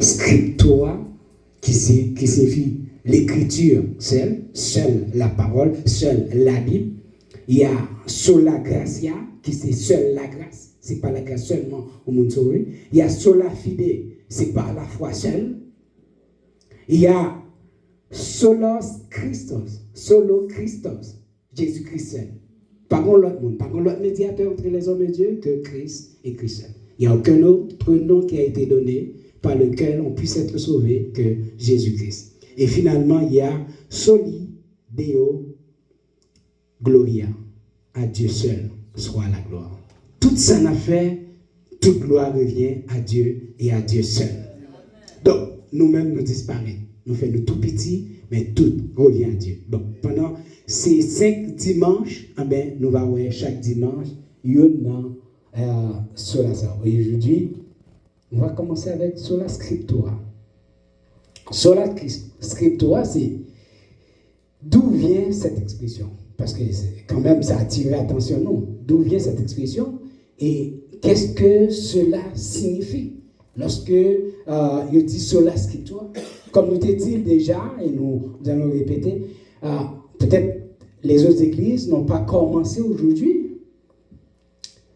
scriptura, qui signifie l'écriture seule la parole, seule la Bible. Il y a sola gratia, qui c'est seule la grâce. C'est pas la grâce seulement au monde sauvé. Il y a sola fide, c'est pas la foi seule. Il y a solos Christos, solo Christos, Jésus-Christ seul. Pas l'autre monde, pas l'autre médiateur entre les hommes et Dieu que Christ et Christ seul. Il n'y a aucun autre nom qui a été donné par lequel on puisse être sauvé que Jésus-Christ. Et finalement, il y a soli Deo Gloria, à Dieu seul soit la gloire. Toute ça n'a fait, toute gloire revient à Dieu et à Dieu seul. Donc, nous-mêmes, nous disparaissons. Nous faisons tout petit, mais tout revient à Dieu. Bon, pendant ces 5 dimanches, nous allons voir chaque dimanche, il y a sola ça. Et aujourd'hui, on va commencer avec sola scriptura. Sola scriptura, c'est d'où vient cette expression? Parce que quand même, ça a attiré l'attention, non? D'où vient cette expression? Et qu'est-ce que cela signifie? Lorsque il dit sola scriptura, comme nous t'ai dit déjà, et nous allons répéter, peut-être les autres églises n'ont pas commencé aujourd'hui,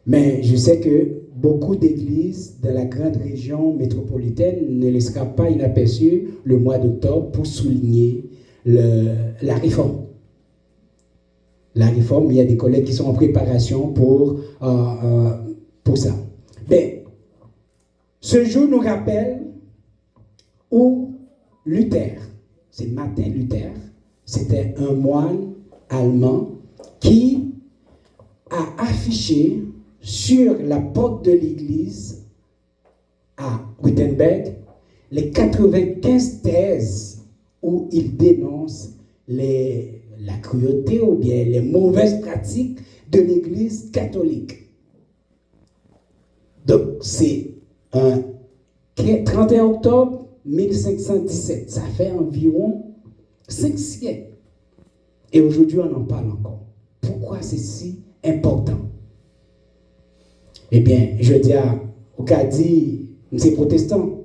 mais je sais que beaucoup d'églises de la grande région métropolitaine ne laissera pas inaperçu le mois d'octobre pour souligner la réforme. La réforme, il y a des collègues qui sont en préparation pour ça. Mais ce jour nous rappelle où Luther, c'est Martin Luther, c'était un moine allemand qui a affiché sur la porte de l'église à Wittenberg les 95 thèses où il dénonce la cruauté ou bien les mauvaises pratiques de l'église catholique. Donc, c'est un 31 octobre 1517. Ça fait environ 5 siècles. Et aujourd'hui, on en parle encore. Pourquoi c'est si important? Eh bien, je dis au cas dit, c'est protestant.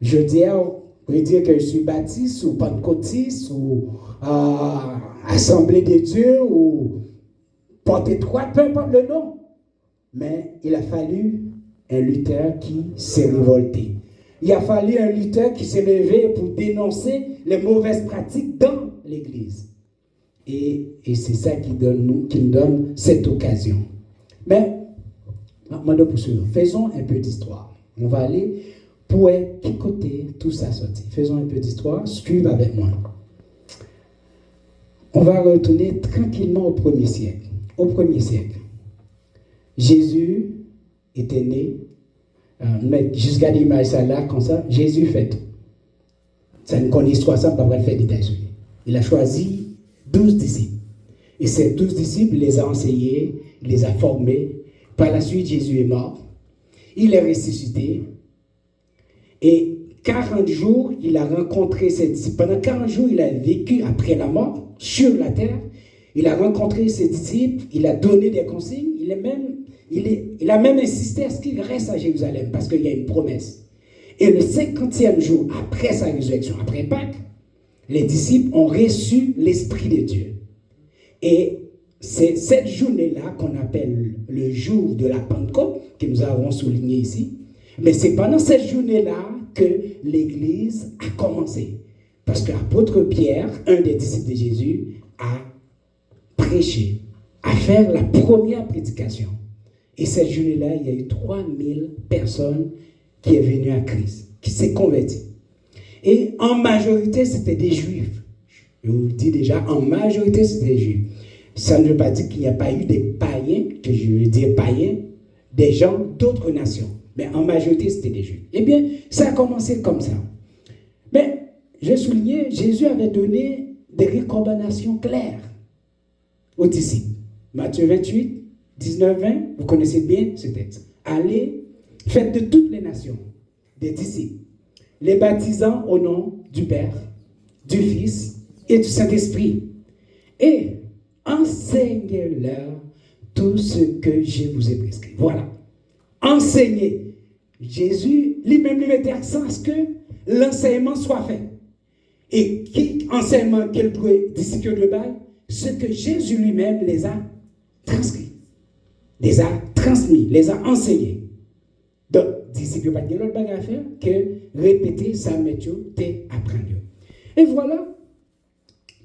Je veux dire que je suis baptiste ou pentecôtiste ou Assemblée de Dieu ou porte étroite, peu importe le nom. Mais il a fallu un Luther qui s'est révolté. Il a fallu un Luther qui s'est levé pour dénoncer les mauvaises pratiques dans l'Église. Et c'est ça qui nous donne cette occasion. Mais, faisons un peu d'histoire. On va aller pour écouter tout ça sortir. Faisons un peu d'histoire, suivez avec moi. On va retourner tranquillement au 1er siècle. Au 1er siècle, Jésus était né, mais juste garder l'image ça là, comme ça, Jésus fait tout. Ça nous connaît l'histoire, ça, on va le faire détailler. Il a choisi 12 disciples. Et ces 12 disciples, il les a enseignés, il les a formés. Par la suite, Jésus est mort. Il est ressuscité. Et 40 jours, il a rencontré ses disciples. Pendant 40 jours, il a vécu après la mort sur la terre. Il a rencontré ses disciples. Il a donné des consignes. Il a même insisté à ce qu'il reste à Jérusalem parce qu'il y a une promesse. Et le 50e jour, après sa résurrection, après Pâques, les disciples ont reçu l'Esprit de Dieu. Et c'est cette journée-là qu'on appelle le jour de la Pentecôte, que nous avons souligné ici. Mais c'est pendant cette journée-là que l'Église a commencé. Parce que l'apôtre Pierre, un des disciples de Jésus, a prêché, a fait la première prédication. Et cette journée-là, il y a eu 3000 personnes qui sont venues à Christ, qui s'est converties. Et en majorité, c'était des Juifs. Je vous le dis déjà, en majorité, c'était des Juifs. Ça ne veut pas dire qu'il n'y a pas eu des païens, que je veux dire païens, des gens d'autres nations. Mais en majorité, c'était des Juifs. Eh bien, ça a commencé comme ça. Mais, je soulignais, Jésus avait donné des recommandations claires aux disciples. Matthieu 28, 19, 20, vous connaissez bien ce texte. Allez, faites de toutes les nations des disciples, les baptisant au nom du Père, du Fils et du Saint-Esprit. Et enseignez-leur tout ce que je vous ai prescrit. Voilà. Enseignez. Jésus, lui-même, lui mettait accent à ce que l'enseignement soit fait. Et qui enseignement quel disciple de bail? Ce que Jésus lui-même les a transcrits, les a transmis, les a enseignés. Donc, disciple pas de l'autre bagage à faire que répéter sa méthode t'es apprendre. Et voilà,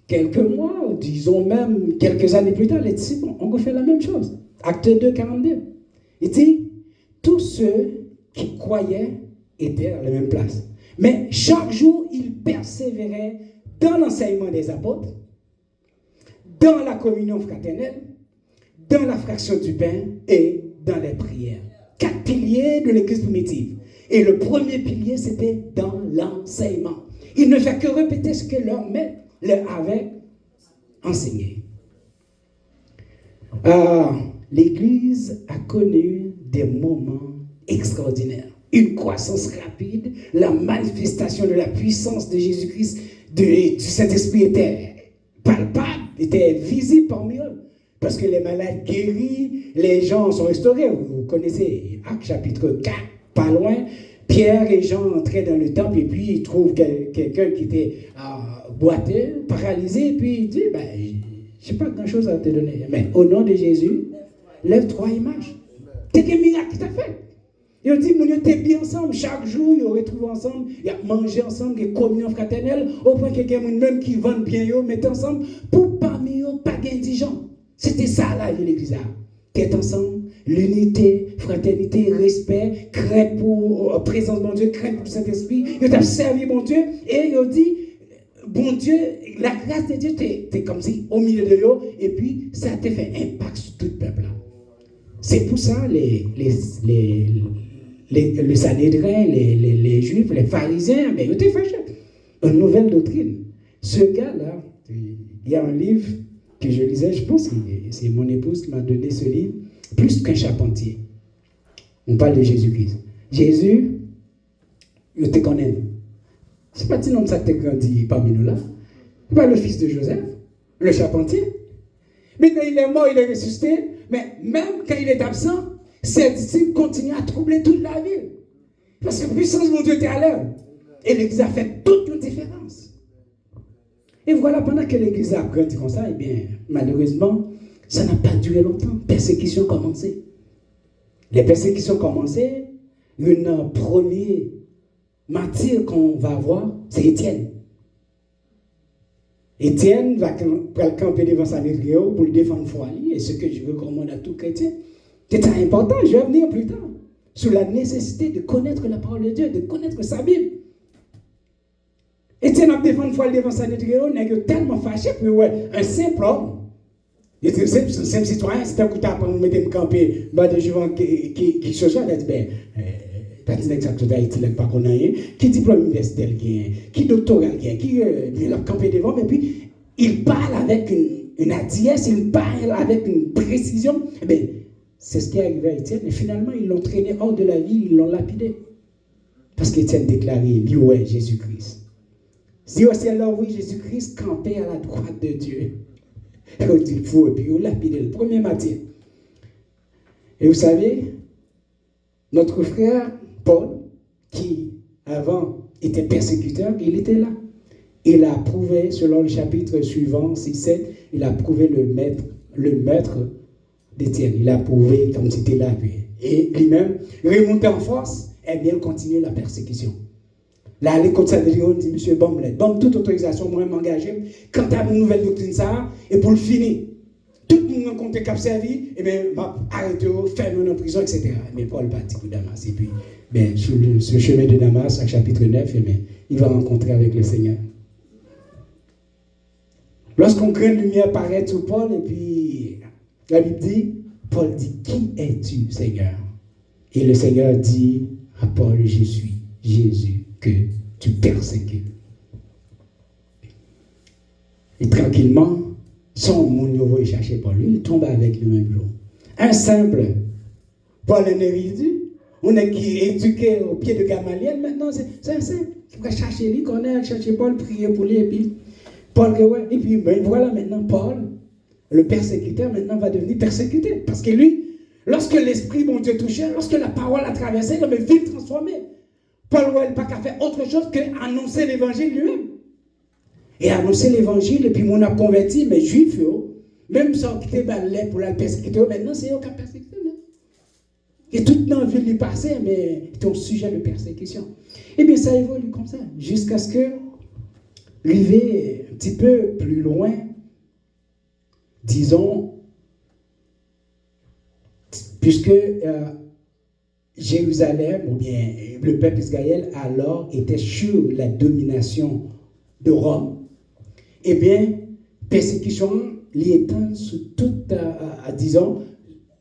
quelques mois, ou disons même quelques années plus tars, les disciples ont refait la même chose. Acte 2, 42. Il dit, tous ceux qui croyaient étaient à la même place. Mais chaque jour, ils persévéraient dans l'enseignement des apôtres, dans la communion fraternelle, dans la fraction du pain et dans les prières. 4 piliers de l'église primitive. Et le premier pilier, c'était dans l'enseignement. Ils ne faisaient que répéter ce que leur maître leur avait enseigné. L'église a connu des moments extraordinaires. Une croissance rapide, la manifestation de la puissance de Jésus-Christ, du Saint-Esprit était palpable, était visible parmi eux. Parce que les malades guéris, les gens sont restaurés. Vous connaissez Actes chapitre 4, pas loin. Pierre et Jean entraient dans le temple et puis ils trouvent quelqu'un qui était boiteux, paralysé. Et puis il dit, je n'ai pas grand-chose à te donner. Mais au nom de Jésus, lève-toi et marche. C'est un miracle qui t'a fait. Ils ont dit, nous étions bien ensemble. Chaque jour, ils retrouvent ensemble, ils ont mangé ensemble, des communions fraternelles, au point que quelqu'un même qui vend bien, ils mettent ensemble, pour parmi eux, pas d'indigents. C'était ça la vie de l'église. Qu'être ensemble, l'unité, fraternité, respect, crainte pour la présence de mon Dieu, crainte pour le Saint-Esprit. Ils ont servi mon Dieu et ils ont dit, bon Dieu, la grâce de Dieu, t'es comme si au milieu de eux, et puis ça t'a fait impact sur tout le peuple. C'est pour ça les Sanhédrin, les Juifs, les pharisiens, mais ils étaient fâchés. Une nouvelle doctrine. Ce gars-là, il y a un livre que je lisais, je pense que c'est mon épouse qui m'a donné ce livre, plus qu'un charpentier. On parle de Jésus-Christ. Jésus, il te connaît. C'est pas un homme ça qui t'a grandi parmi nous là. C'est pas le fils de Joseph, le charpentier. Maintenant, il est mort, il est ressuscité, mais même quand il est absent, ses disciples continuent à troubler toute la ville. Parce que la puissance de mon Dieu était à l'heure. Et l'Église a fait toute une différence. Et voilà, pendant que l'Église a grandi comme ça, eh bien, malheureusement, ça n'a pas duré longtemps. Persécution commencée. Les persécutions commencées, une première martyr qu'on va voir, c'est Étienne. Étienne va camper devant Sanhédrin pour le défendre foi, et ce que je veux recommander à tout chrétien. C'est important, je vais venir plus tard, sur la nécessité de connaître la parole de Dieu, de connaître sa Bible. Étienne a défendu foi devant Sanhédrin, il est tellement fâché, puis ouais, un simple homme, il était un simple citoyen, c'était un coup de pour me mettre camper, de juvent qui se soit, il a dit, pas dit exactement d'Haïti, il n'a pas connu, qui diplôme universitaire, qui doctoral, qui a campé devant, mais puis il parle avec une hardiesse, il parle avec une précision, eh bien, c'est ce qui est arrivé à Étienne, et finalement, ils l'ont traîné hors de la ville, ils l'ont lapidé. Parce qu'Étienne déclarait, lui, ouais, Jésus-Christ. Si aussi alors, oui, Jésus-Christ campait à la droite de Dieu. Et on dit, fou, et puis on lapidé le premier matin. Et vous savez, notre frère Paul, qui avant était persécuteur, il était là. Il a prouvé, selon le chapitre suivant, 6-7, il a prouvé le maître d'Étienne. Il a prouvé comme c'était là. Et lui-même, remonté en force, et bien continuer la persécution. Là, les côtes Sanhédrin dit, monsieur, bon, toute autorisation, moi, m'engager, quant à une nouvelle doctrine, ça, et pour le finir, tout le monde rencontre Cap Servi, et bien, arrêtez, fermez en prison, etc. Mais Paul partit pour Damas. Et puis, sur ce chemin de Damas, au chapitre 9, il va rencontrer avec le Seigneur. Lorsqu'on grande lumière paraît sur Paul, et puis la Bible dit, Paul dit, qui es-tu, Seigneur? Et le Seigneur dit à Paul, je suis Jésus que tu persécutes. Et tranquillement, son monde va chercher Paul, il tombe avec le même jour. Un simple, Paul un érudit, on est qui est éduqué au pied de Gamaliel, maintenant c'est un simple, qui va chercher lui, qu'on est à chercher Paul, prier pour lui, et puis Paul, ouais, et puis voilà maintenant Paul, le persécuteur, maintenant va devenir persécuté. Parce que lui, lorsque l'esprit, mon Dieu, touchait, lorsque la parole a traversé, il a une vie transformée. Paul n'a pas qu'à faire autre chose qu'annoncer l'évangile lui-même. Et annoncer l'évangile, et puis on a converti, mais juifs, même sans quitter balai pour la persécuter, maintenant c'est eux qui ont persécuté. Et toute la vie lui passait, mais c'était un sujet de persécution. Et bien ça évolue comme ça, jusqu'à ce que, arrivé un petit peu plus loin, disons, puisque Jérusalem, ou bien le peuple Israël, alors était sous la domination de Rome, eh bien, persécution l'étend sous toute, disons,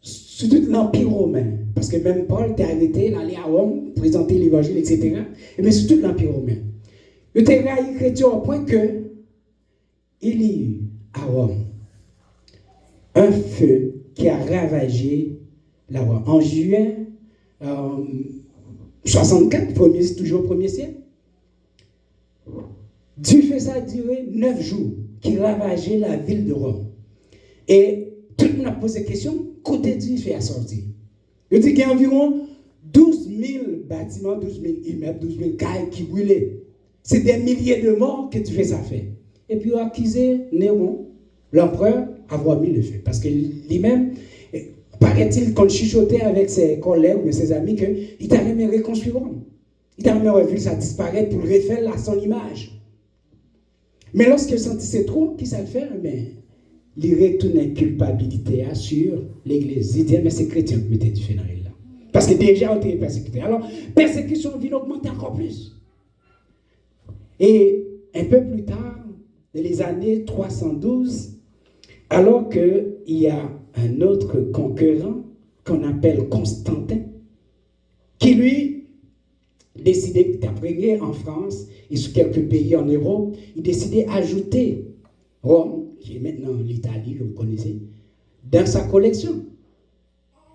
sous tout l'Empire romain. Parce que même Paul était arrêté, il allait à Rome, présenter l'évangile, etc. Et bien, sous tout l'Empire romain. Il était raillé chrétien au point que il y a eu à Rome un feu qui a ravagé la Rome. En juin 64, toujours au 1er siècle, Dieu fait ça durer 9 jours, qui ravageait la ville de Rome. Et tout le monde a posé la question, côté Dieu fait sortir. Il dit qu'il y a environ 12 000 bâtiments, 12 000 immeubles, 12 000 cailles qui brûlaient. C'est des milliers de morts que Dieu fait ça fait. Et puis il a accusé Néron, l'empereur, avoir mis le feu. Parce que lui-même, paraît-il qu'on chuchotait avec ses collègues ou ses amis qu'il t'a même reconstruire Rome. Il t'a même vu ça disparaître pour le refaire à son image. Mais lorsqu'il sentit trop, qui ça le fait, mais il retourne une culpabilité sur l'Église. Il dit, mais c'est chrétien qui mettait du feu dans là. Parce que déjà, on était persécuté. Alors, persécution vient augmenter encore plus. Et un peu plus tard, dans les années 312, alors qu'il y a un autre concurrent qu'on appelle Constantin, qui lui décidait d'imprégner en France et sur quelques pays en Europe, il décidait d'ajouter Rome, qui est maintenant l'Italie, que vous connaissez, dans sa collection.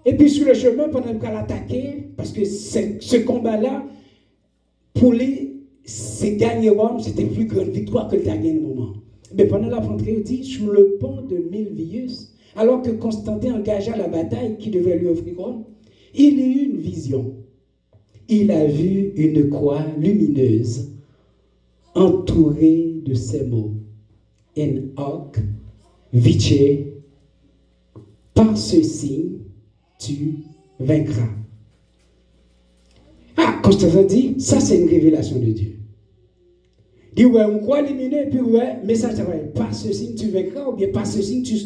Et puis sur le chemin, pendant qu'il l'attaquer, parce que ce combat-là, pour lui, c'est gagner Rome, c'était plus grande victoire que le gagner le moment. Mais pendant la rentrée, il dit, sur le pont de Milvius, alors que Constantin engagea la bataille qui devait lui offrir Rome, il eut une vision. Il a vu une croix lumineuse entourée de ces mots. En hoc vice, par ce signe, tu vaincras. Ah, Constantin dit, ça c'est une révélation de Dieu. Il dit, ouais, on croit lumineux, puis ouais, mais ça c'est vrai, par ce signe tu vaincras, ou bien par ce signe tu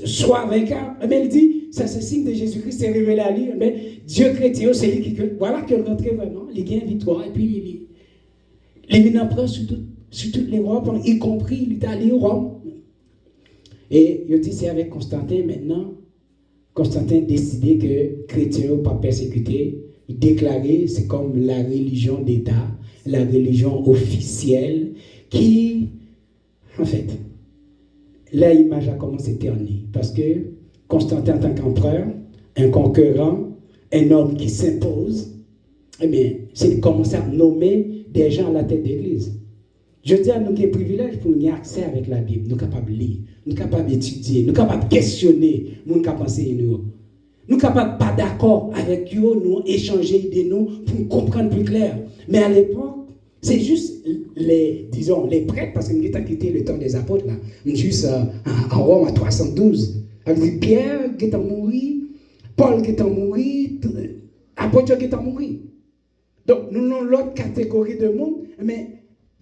sois vainqueur. Mais il dit, ça c'est le signe de Jésus-Christ, c'est révélé à lui. Mais Dieu chrétien, c'est lui qui. Voilà qu'il rentre vraiment, il gagne victoire, et puis il est empereur sur toute l'Europe, y compris l'Italie, Rome. Et il dit, c'est avec Constantin maintenant. Constantin décidait que chrétiens ne pas persécuter. Il déclarait, c'est comme la religion d'État, la religion officielle, qui, en fait, l'image a commencé à terner. Parce que Constantin, en tant qu'empereur, un conquérant, un homme qui s'impose, eh bien, c'est de commencer à nommer des gens à la tête d'église. Je dis à nous qu'il y a privilège pour nous avoir accès avec la Bible. Nous sommes capables de lire, nous sommes capables d'étudier, nous sommes capables de questionner, nous sommes capables de penser. Nous sommes capables de pas d'accord avec eux, nous échanger de nous pour comprendre plus clair. Mais à l'époque, c'est juste les prêtres, parce que nous avons quitté le temps des apôtres, là, juste en Rome à 312. Avec Pierre qui est mort, Paul qui est mort, apôtre qui est mort. Donc nous avons l'autre catégorie de monde, mais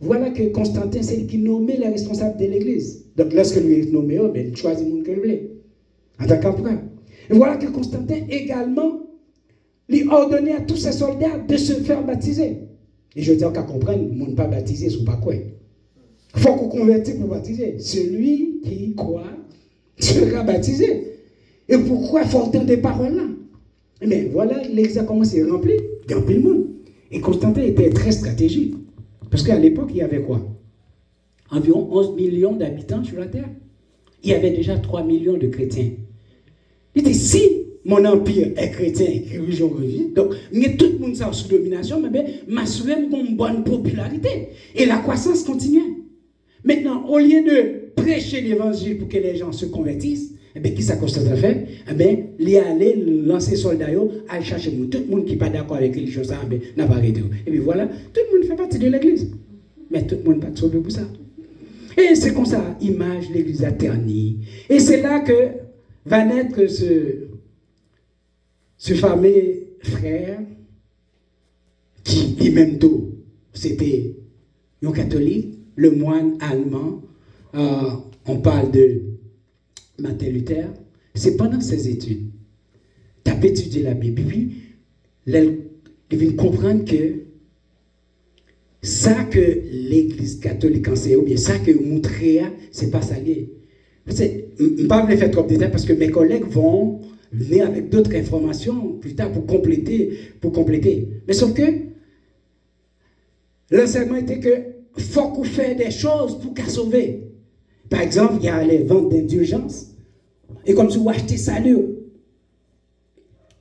voilà que Constantin, c'est lui qui nommait les responsables de l'église. Donc lorsque lui est nommé, il choisit le monde qu'il voulait, en tant qu'empereur. Et voilà que Constantin également lui ordonnait à tous ses soldats de se faire baptiser. Et je dis qu'à comprendre, le monde pas baptisé, c'est pas quoi. Il faut qu'on convertisse pour baptiser. Celui qui croit sera baptisé. Et pourquoi il faut entendre des paroles là? Mais voilà, l'église a commencé à remplir le monde. Et Constantin était très stratégique. Parce qu'à l'époque, il y avait quoi? Environ 11 millions d'habitants sur la terre. Il y avait déjà 3 millions de chrétiens. Il dit, si mon empire est chrétien et religion revient, donc, tout le monde sort sous domination, mais m'assurer une bonne popularité. Et la croissance continue. Maintenant, au lieu de prêcher l'évangile pour que les gens se convertissent, Eh bien, qui ça Constance a fait? Eh bien, il est allé lancer soldat, aller chercher tout le monde qui n'est pas d'accord avec les religion, ça, eh bien, n'a pas arrêté. Et puis voilà, tout le monde fait partie de l'église. Mais tout le monde n'est pas sauvé pour ça. Et c'est comme ça, image, l'église a terni. Et c'est là que va naître ce fameux frère qui, lui-même, c'était un catholique, le moine allemand. On parle de Martin Luther. C'est pendant ses études, tu as étudié la Bible, puis il vient comprendre que ça que l'église catholique enseigne, ou bien ça que vous montrez, c'est pas ça lié. Je ne vais pas vous faire trop de détails parce que mes collègues vont venir avec d'autres informations plus tard pour compléter. Mais sauf que l'enseignement était que faut qu'on fasse des choses pour qu'à sauver. Par exemple, il y a les ventes d'indulgence. Et comme si vous achetez salut.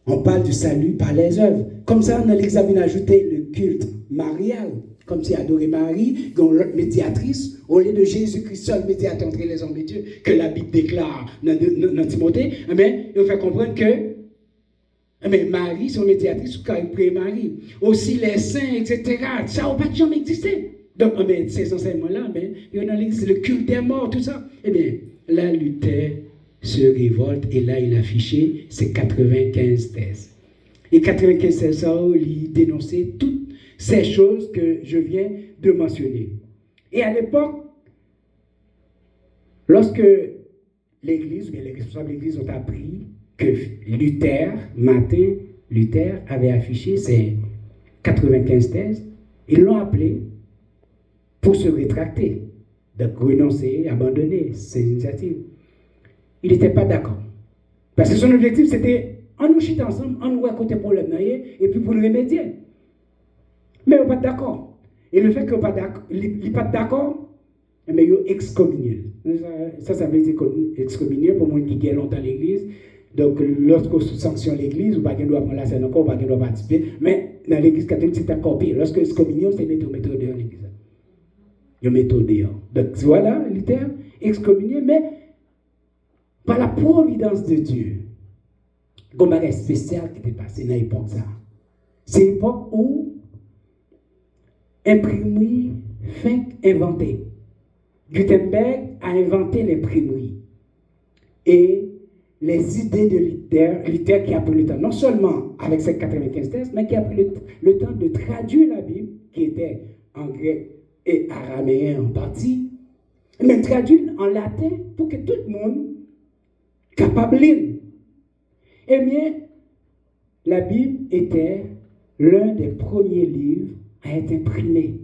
On parle du salut par les œuvres. Comme ça, dans l'examen, on a ajouté le culte marial. Comme si adorer Marie, comme l'autre médiatrice, au lieu de Jésus-Christ seul médiateur entre les hommes et Dieu, que la Bible déclare dans Timothée, eh bien, il fait comprendre que Marie, son médiatrice, quand il prie Marie. Aussi les saints, etc. Ça n'a pas jamais existé. Donc, ces enseignements-là, il y a dans l'église, le culte des morts, tout ça. Eh bien, là, Luther se révolte et là, il a affiché ses 95 thèses. Et 95 thèses, ça, il dénonçait toutes ces choses que je viens de mentionner. Et à l'époque, lorsque l'église, ou bien les responsables de l'église ont appris que Martin Luther avait affiché ses 95 thèses, ils l'ont appelé pour se rétracter, de renoncer, abandonner ses initiatives. Il n'était pas d'accord. Parce que son objectif, c'était, on nous chite ensemble, on nous raconte les problèmes, et puis pour le remédier. Mais on n'est pas d'accord. Et le fait qu'il n'est pas d'accord, mais il est excommunié. Ça veut dire excommunié pour les gens qui gagnent longtemps l'église. Donc, lorsqu'on sanctionne l'église, ou pas qu'on doit prendre la scène encore, ou pas qu'on doit participer. Mais dans l'église catholique, c'est encore pire. Lorsque excommunié, c'est mettre dehors l'église. Il met dehors. Donc, voilà, Luther, excommunié, mais par la providence de Dieu, il y a un spécial qui était passé dans l'époque. C'est l'époque où l'imprimerie fait inventer. Gutenberg a inventé l'imprimerie. Et les idées de Luther qui a pris le temps, non seulement avec ses 95 thèses, mais qui a pris le temps de traduire la Bible, qui était en grec et araméen en partie, mais traduire en latin pour que tout le monde capable de lire. Eh bien, la Bible était l'un des premiers livres à être imprimé.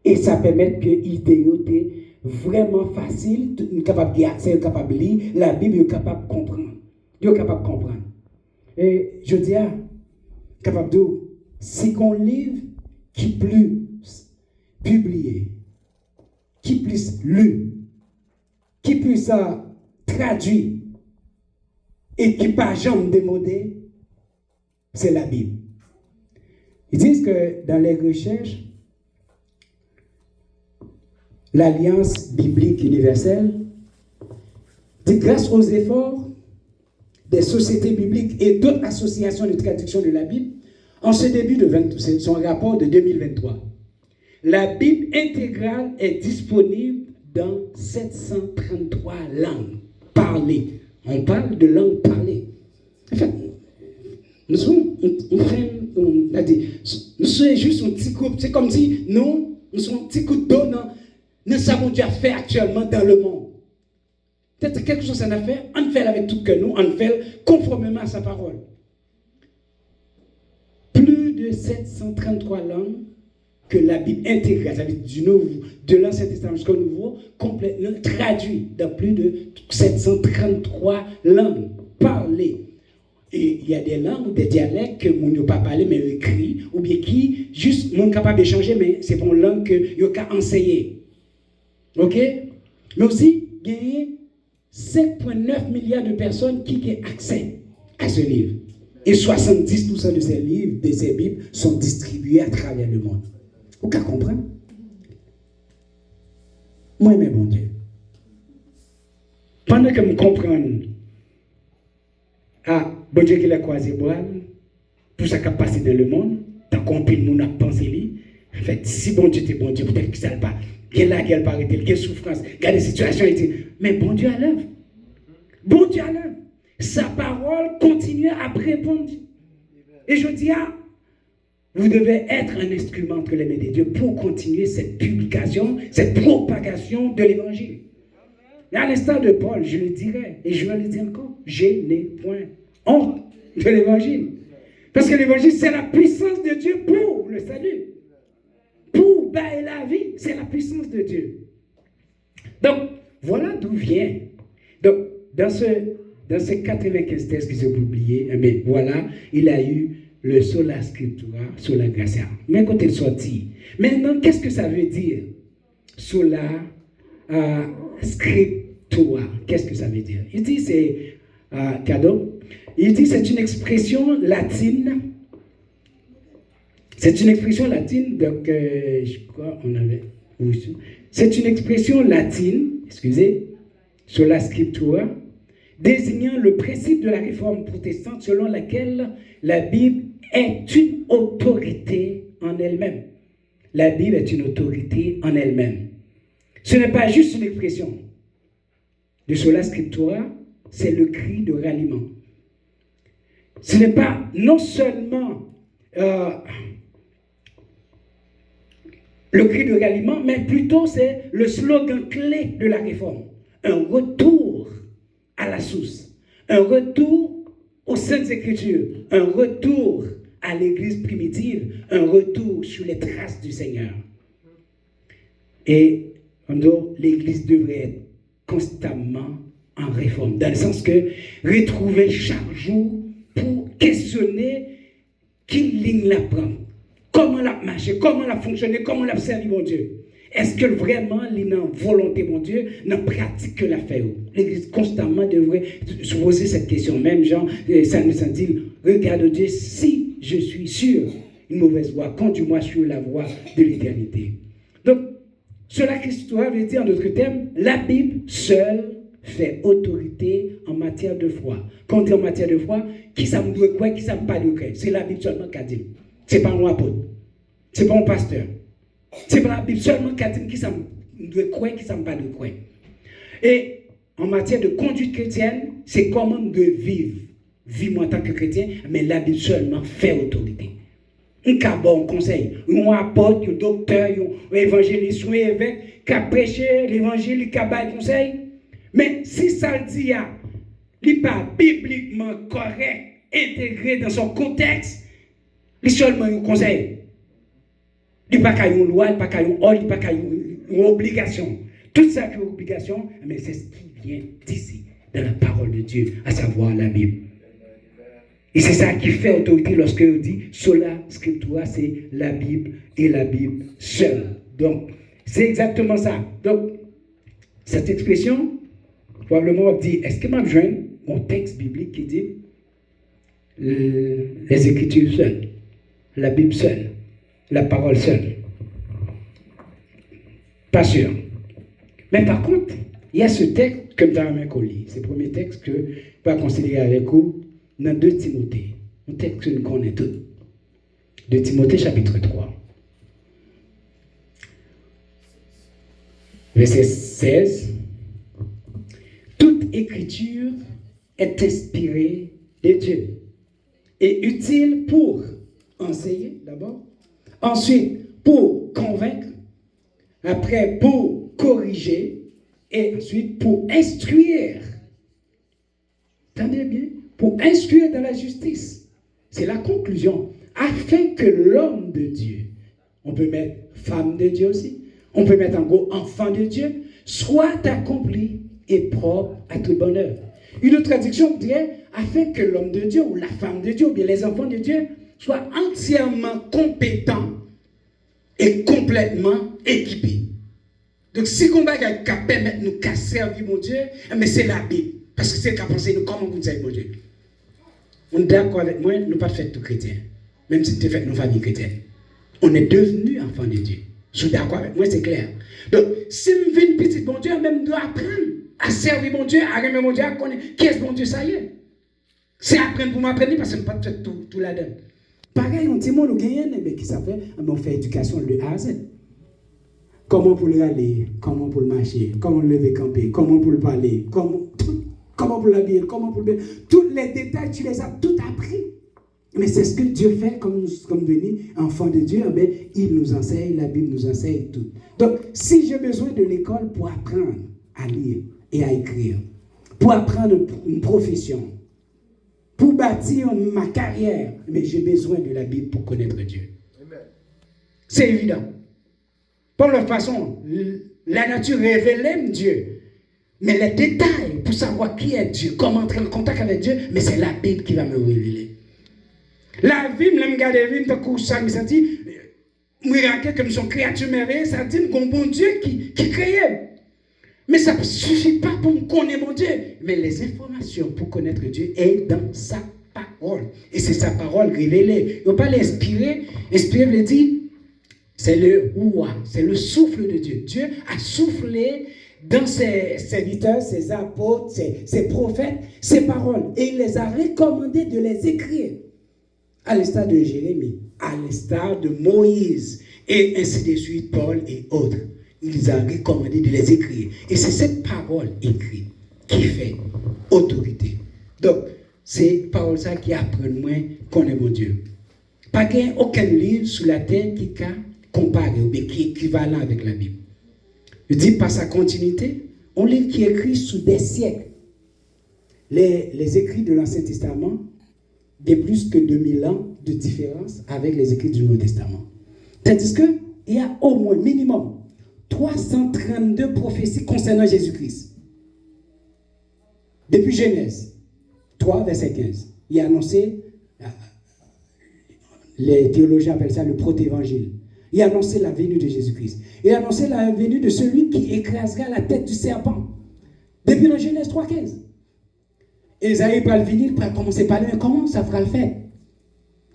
Et ça permet que l'idée était vraiment facile, capable d'y accès, capable de lire, la Bible est capable de comprendre. Dieu est capable de comprendre. Et je dis, capable de, si qu'on livre qui plus publié, qui plus lu, qui plus traduit, et qui pas jamais démodé, c'est la Bible. Ils disent que dans les recherches, l'Alliance biblique universelle dit grâce aux efforts des sociétés bibliques et d'autres associations de traduction de la Bible, en ce début de son rapport de 2023, la Bible intégrale est disponible dans 733 langues parlées. On parle de langue parlée. En fait, nous sommes juste un petit groupe. C'est comme si nous sommes un petit coup d'eau dans ce que Dieu a fait actuellement dans le monde. Peut-être quelque chose qu'on a fait, on fait avec tout que nous, on fait conformément à sa parole. Plus de 733 langues que la Bible intégrale, ça veut dire de l'Ancien Testament jusqu'au Nouveau, complètement traduit dans plus de 733 langues parlées. Et il y a des langues ou des dialectes que nous n'avons pas parlé, mais écrit, ou bien qui, juste, nous sommes capables d'échanger, mais c'est pour une langue que nous avons enseigner. Ok? Mais aussi, il y a 5,9 milliards de personnes qui ont accès à ce livre. Et 70% de ces livres, de ces Bibles, sont distribués à travers le monde. Vous pouvez comprendre? Moi, mais mon Dieu. Pendant que je comprends Ah, bon Dieu qui l'a croisé boire, tout ça qui a passé dans le monde, tant qu'on peut nous a pensé lui. En fait, si bon Dieu était bon Dieu, peut-être que ça ne pas. Quelle la guerre paraît quelle souffrance, quelle situation était. Mais bon Dieu à l'œuvre. Bon Dieu à l'œuvre. Sa parole continue à répondre. Et je dis, vous devez être un instrument entre les mains de Dieu pour continuer cette publication, cette propagation de l'évangile. Et à l'instar de Paul, je le dirais, et je vais le dire encore, je n'ai point honte de l'évangile. Parce que l'évangile, c'est la puissance de Dieu pour le salut. Pour bailler la vie, c'est la puissance de Dieu. Donc, voilà d'où vient. Donc, dans ces 95 textes qui sont publiés, eh bien, voilà, il a eu le sola scriptura, sola gratia. Mais quand il est sorti, maintenant, qu'est-ce que ça veut dire? Sola scriptura. Qu'est-ce que ça veut dire? Il dit c'est cadeau. Il dit c'est une expression latine. C'est une expression latine, donc je crois on avait. C'est une expression latine, excusez, sola scriptura, désignant le principe de la réforme protestante selon laquelle la Bible est une autorité en elle-même. La Bible est une autorité en elle-même. Ce n'est pas juste une expression. De sola scriptura, c'est le cri de ralliement. Ce n'est pas non seulement le cri de ralliement, mais plutôt c'est le slogan clé de la réforme. Un retour à la source, un retour aux Saintes Écritures, un retour à l'Église primitive, un retour sur les traces du Seigneur. Et l'Église devrait être constamment en réforme, dans le sens que retrouver chaque jour pour questionner quelle ligne la prend, comment la marcher, comment la fonctionner, comment la servir mon Dieu. Est-ce que vraiment, il a volonté, mon Dieu, n'a pratique que la fait? L'Église constamment devrait se poser cette question. Même Jean, ça nous dit, regarde Dieu, si je suis sur une mauvaise voie, conduis-moi sur la voie de l'éternité. Donc, cela Christoire veut dire en d'autres termes, la Bible seule fait autorité en matière de foi. Quand on dit en matière de foi, qui ça me doit croire, qui ça me pas de croire? C'est la Bible seulement qui a dit. Ce n'est pas mon apôtre, ce n'est pas mon pasteur. C'est pas la Bible seulement qui a dit qui ça me doit croire, qui ça me pas de croire. Et en matière de conduite chrétienne, c'est comment on doit vivre. Vivre en tant que chrétien, mais la Bible seulement fait autorité. Un cas bon conseil, un apôtre, un docteur, un évangéliste, un évêque qui a prêché l'évangile, qui a baillé conseil. Mais si ça le dit, il n'est pas bibliquement correct, intégré dans son contexte, il est seulement un conseil. Il n'y a pas une loi, il n'y a pas une ordre, il n'y a pas une obligation. Tout ça qui est obligation, mais c'est ce qui vient d'ici, dans la parole de Dieu, à savoir la Bible. Et c'est ça qui fait autorité lorsque on dit sola scriptura, c'est la Bible et la Bible seule. Donc, c'est exactement ça. Donc, cette expression, probablement, on dit, est-ce que m'a besoin d'un texte biblique qui dit les Écritures seules, la Bible seule, la parole seule? Pas sûr. Mais par contre, il y a ce texte, comme dans la main colis, c'est le premier texte que je vais considérer avec vous, dans 2 Timothée, un texte que nous connaissons tous. 2 Timothée, chapitre 3. Verset 16. Toute écriture est inspirée de Dieu et utile pour enseigner d'abord, ensuite pour convaincre, après pour corriger et ensuite pour instruire. Entendez bien? Pour instruire dans la justice. C'est la conclusion. Afin que l'homme de Dieu, on peut mettre femme de Dieu aussi, on peut mettre en gros enfant de Dieu, soit accompli et propre à toute bonne œuvre. Une autre traduction dirait, afin que l'homme de Dieu ou la femme de Dieu ou bien les enfants de Dieu soient entièrement compétents et complètement équipés. Donc si on va permettre nous qu'à servir mon Dieu, mais c'est la Bible. Parce que c'est qu'à penser nous comment vous savez mon Dieu. On est d'accord avec moi, nous ne pas fait tout chrétien. Même si tu es fait nos familles chrétiennes. On est devenus enfants de Dieu. Je suis d'accord avec moi, c'est clair. Donc, si je vis une petite bon Dieu, même dois apprendre à servir mon Dieu, à aimer mon Dieu, à connaître qui est mon Dieu, ça y est. C'est apprendre pour m'apprendre parce que je ne peux pas faire tout là-dedans. Pareil, on dit, on gagne, mais qui ça fait? On fait éducation de A à Z. Comment pour le aller, comment pour le marcher, comment le lever camper, comment pour le parler, comment pour l'habiller, comment pour le... Tous les détails, tu les as tout appris. Mais c'est ce que Dieu fait comme venus enfants de Dieu. Ben, il nous enseigne, la Bible nous enseigne tout. Donc, si j'ai besoin de l'école pour apprendre à lire et à écrire, pour apprendre une profession, pour bâtir ma carrière, mais j'ai besoin de la Bible pour connaître Dieu. Amen. C'est évident. Par la façon, la nature révèle Dieu. Mais les détails pour savoir qui est Dieu, comment entrer en contact avec Dieu, mais c'est la Bible qui va me révéler. La vie, je me regarde la vie, ça dit, je regarde comme son créature merveilleuse, ça dit qu'on bon Dieu qui créait. Mais ça ne suffit pas pour me connaître mon Dieu. Mais les informations pour connaître Dieu est dans sa parole. Et c'est sa parole révélée. Il ne faut pas l'inspirer. Inspirer veut dire, c'est le ouah, c'est le souffle de Dieu. Dieu a soufflé dans ses serviteurs, ses apôtres, ses prophètes, ses paroles. Et il les a recommandés de les écrire. À l'instar de Jérémie, à l'instar de Moïse, et ainsi de suite, Paul et autres. Il les a recommandé de les écrire. Et c'est cette parole écrite qui fait autorité. Donc, c'est parole ça qui apprend moi qu'on est mon Dieu. Pas qu'il n'y ait aucun livre sur la terre qui compare ou qui est équivalent avec la Bible. Je dis par sa continuité, un livre qui est écrit sous des siècles. Les écrits de l'Ancien Testament, de plus que 2000 ans de différence avec les écrits du Nouveau Testament. Tandis qu'il y a au moins minimum 332 prophéties concernant Jésus-Christ. Depuis Genèse 3, verset 15. Il a annoncé, les théologiens appellent ça le protévangile. Il a annoncé la venue de Jésus-Christ. Il a annoncé la venue de celui qui écrasera la tête du serpent. Depuis dans Genèse 3, 15. Esaïe va venir, il va commencer à parler, mais comment ça fera le fait?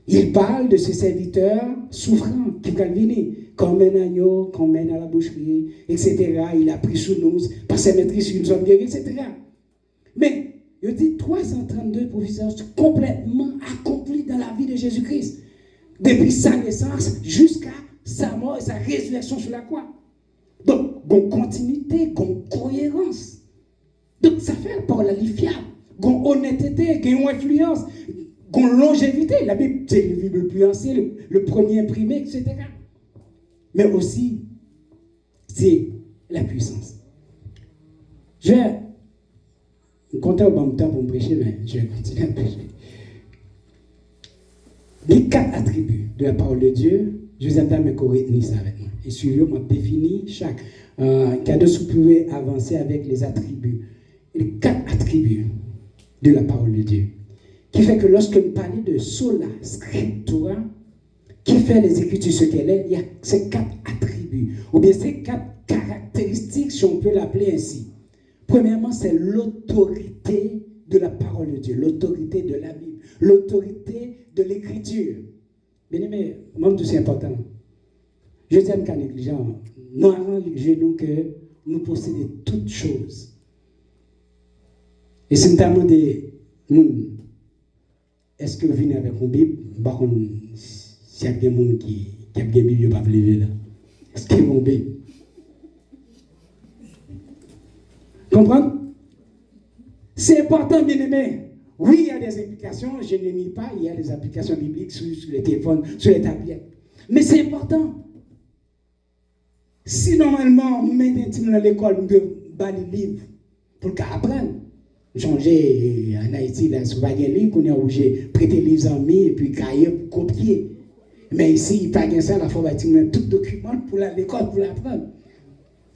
Il parle de ses serviteurs souffrants qui vont venir, qu'on mène à agneau, qu'on mène à la boucherie, etc. Il a pris sous nous, par ses maîtrises, nous sommes guéris, etc. Mais, il dit 332 prophéties complètement accomplies dans la vie de Jésus-Christ. Depuis sa naissance jusqu'à sa mort et sa résurrection sur la croix. Donc, une continuité, une cohérence. Donc, ça fait la parole fiable. Une honnêteté, une influence, une longévité. La Bible, c'est le livre le plus ancien, le premier imprimé, etc. Mais aussi, c'est la puissance. Je vais compter au bon temps pour me prêcher, mais je vais continuer à prêcher. Les 4 attributs de la parole de Dieu, je vous invite à me retenir ça avec moi. Et suivez, on m'a défini chaque. Cadeau, vous pouvez avancer avec les attributs. Les 4 attributs de la parole de Dieu. Qui fait que lorsque nous parlons de sola scriptura, qui fait les Écritures ce qu'elle est, il y a ces 4 attributs. Ou bien ces 4 caractéristiques, si on peut l'appeler ainsi. Premièrement, c'est l'autorité de la parole de Dieu, l'autorité de la Bible, l'autorité de l'Écriture. Bien aimé, même tout c'est important. Je dis à un cas négligent, nous arrangeons que nous possédons toutes choses. Et c'est notamment des gens, est-ce que vous venez avec une Bible? Par contre, s'il y a des gens qui ont une Bible, ils ne peuvent pas lever là. Est-ce qu'ils ont une Bible? Comprendre? C'est important, bien aimé. Oui, il y a des applications, je ne nie pas, il y a des applications bibliques sur les téléphones, sur les tablettes. Mais c'est important. Si normalement, on met des à l'école, on peut bas les livres pour qu'apprendre. Changer en Haïti, là, sur pas de livre, on est obligé de prêter les amis et puis cahier pour copier. Mais ici, il n'y a pas ça, il faut bâtir tout document pour l'école, pour l'apprendre.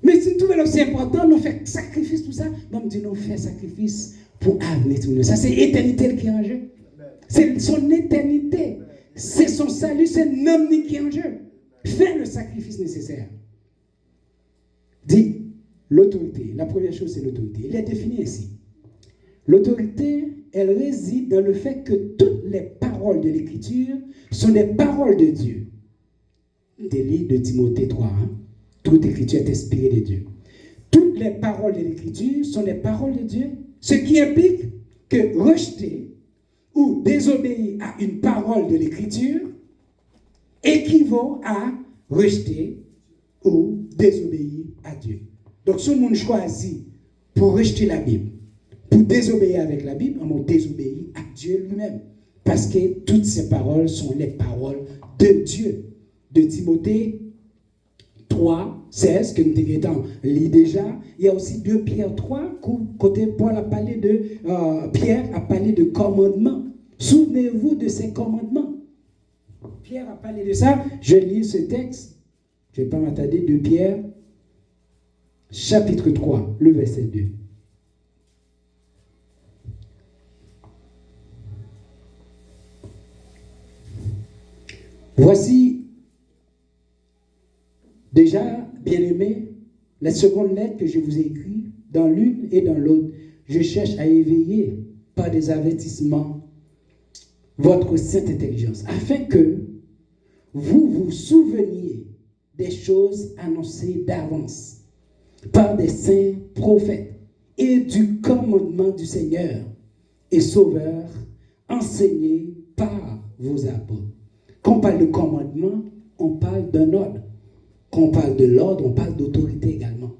Mais si tout est important, nous faisons sacrifice, tout ça, nous disons, nous faisons sacrifice pour l'avenir. Ça, c'est l'éternité qui est en jeu. C'est son éternité. C'est son salut, c'est l'homme qui est en jeu. Fais le sacrifice nécessaire. Dit l'autorité. La première chose, c'est l'autorité. Il est défini ainsi. L'autorité, elle réside dans le fait que toutes les paroles de l'Écriture sont des paroles de Dieu. Des livres de Timothée 3. Toute Écriture est inspirée de Dieu. Toutes les paroles de l'Écriture sont des paroles de Dieu, ce qui implique que rejeter ou désobéir à une parole de l'Écriture équivaut à rejeter ou désobéir à Dieu. Donc, si on choisit pour rejeter la Bible, pour désobéir avec la Bible, on désobéit à Dieu lui-même. Parce que toutes ces paroles sont les paroles de Dieu. De Timothée 3, 16, que nous avons lu déjà. Il y a aussi 2 Pierre 3, côté Paul a parlé de, Pierre a parlé de commandements. Souvenez-vous de ces commandements. Pierre a parlé de ça. Je lis ce texte. Je ne vais pas m'attarder. De Pierre, chapitre 3, le verset 2. Voici, déjà, bien-aimés, la seconde lettre que je vous ai écrite, dans l'une et dans l'autre, je cherche à éveiller par des avertissements votre sainte intelligence, afin que vous vous souveniez des choses annoncées d'avance par des saints prophètes et du commandement du Seigneur et Sauveur enseigné par vos apôtres. Quand on parle de commandement, on parle d'un ordre. Quand on parle de l'ordre, on parle d'autorité également.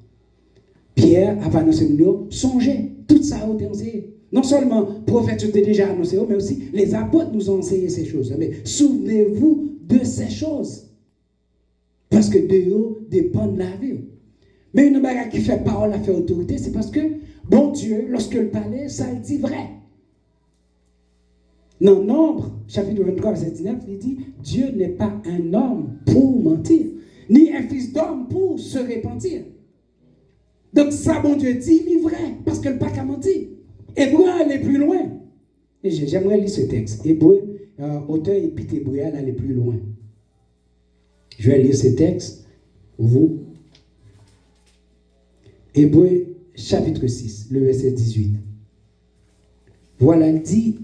Pierre a annoncé nous, songez, tout ça a été enseigné. Non seulement les prophètes étaient déjà annoncés, mais aussi les apôtres nous ont enseigné ces choses. Mais souvenez-vous de ces choses. Parce que de eux dépend de la vie. Mais une bagarre qui fait parole, a fait autorité, c'est parce que, bon Dieu, lorsque le parlait, ça le dit vrai. Dans Nombre, chapitre 23, verset 19, il dit, Dieu n'est pas un homme pour mentir, ni un fils d'homme pour se repentir. Donc ça, bon Dieu dit, il est vrai, parce que le pas qu'à mentir. Hébreu allait plus loin. Et j'aimerais lire ce texte. Hébreu, auteur épître hébreu allait plus loin. Je vais lire ce texte, vous. Hébreu, chapitre 6, le verset 18. Voilà, il dit...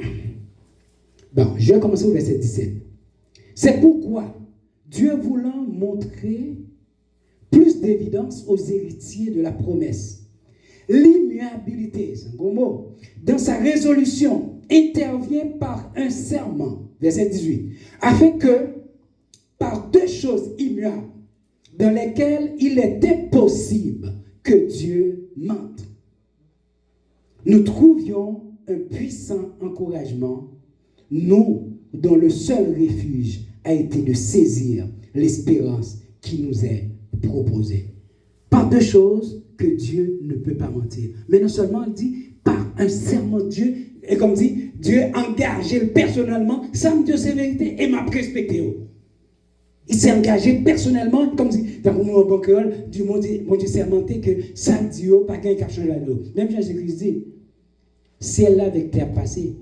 Bon, je vais commencer au verset 17. C'est pourquoi Dieu voulant montrer plus d'évidence aux héritiers de la promesse, l'immuabilité, c'est un gros mot, dans sa résolution, intervient par un serment, verset 18, afin que, par 2 choses immuables, dans lesquelles il est impossible que Dieu mente, nous trouvions un puissant encouragement, nous, dont le seul refuge a été de saisir l'espérance qui nous est proposée. Par 2 choses que Dieu ne peut pas mentir. Mais non seulement il dit, par un serment de Dieu, et comme dit, Dieu engagé personnellement, ça me dit ses vérités et m'a respecté. Il s'est engagé personnellement, comme dit, dans le bon créole, du monde Dieu sermenté que ça dit, pas qu'un qui a changé la l'eau. Même Jésus-Christ dit, ciel là avec terre passée.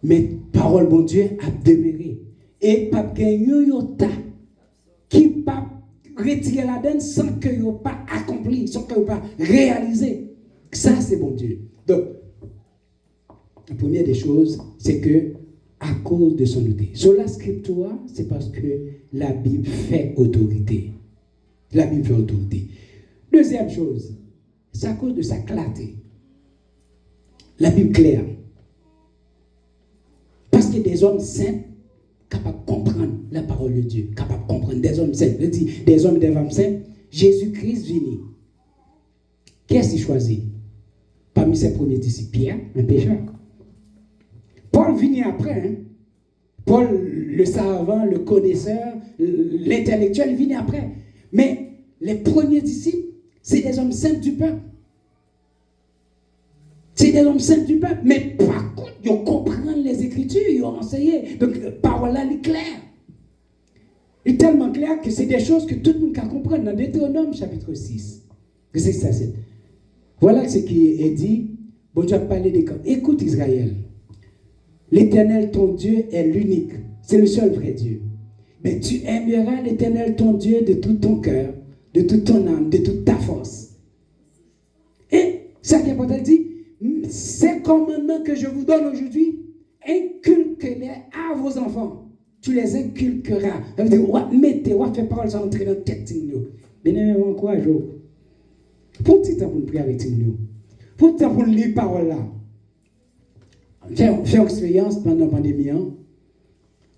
Mais parole bon Dieu a demeuré. Et pas gagner yota qui pas retirer la donne sans que yo pas accompli, sans que yo pas réalisé. Ça c'est bon Dieu. Donc la première des choses, c'est que à cause de son autorité. Sur la scripture, c'est parce que la Bible fait autorité. La Bible fait autorité. Deuxième chose, c'est à cause de sa clarté. La Bible claire. Parce qu'il y a des hommes saints capables de comprendre la parole de Dieu, capables de comprendre des hommes saints. Je dis des hommes et des femmes saints. Jésus-Christ vient. Qui est-ce qu'il choisit? Parmi ses premiers disciples, Pierre, un pécheur. Paul vient après. Hein? Paul, le savant, le connaisseur, l'intellectuel, vient après. Mais les premiers disciples, c'est des hommes saints du peuple. C'est des hommes saints du peuple. Mais par contre, ils comprennent les Écritures, ils ont enseigné. Donc, la parole là, elle est claire. Elle est tellement claire que c'est des choses que tout le monde peut comprendre. Dans Deutéronome, chapitre 6, verset 6 à 7. Voilà ce qui est dit. Bon Dieu a parlé des camps. Écoute Israël. L'Éternel, ton Dieu, est l'unique. C'est le seul vrai Dieu. Mais tu aimeras l'Éternel, ton Dieu, de tout ton cœur, de toute ton âme, de toute ta force. Et ça qui est important, il dit, ces commandements que je vous donne aujourd'hui, inculquez-les à vos enfants. Tu les inculqueras. Ça veut dire, mettez, faire parole, ça entrer dans la tête. Mais non, encourage. Faut un petit temps pour nous prier avec nous. Faut un petit temps pour lire parole là. J'ai expérience pendant la pandémie.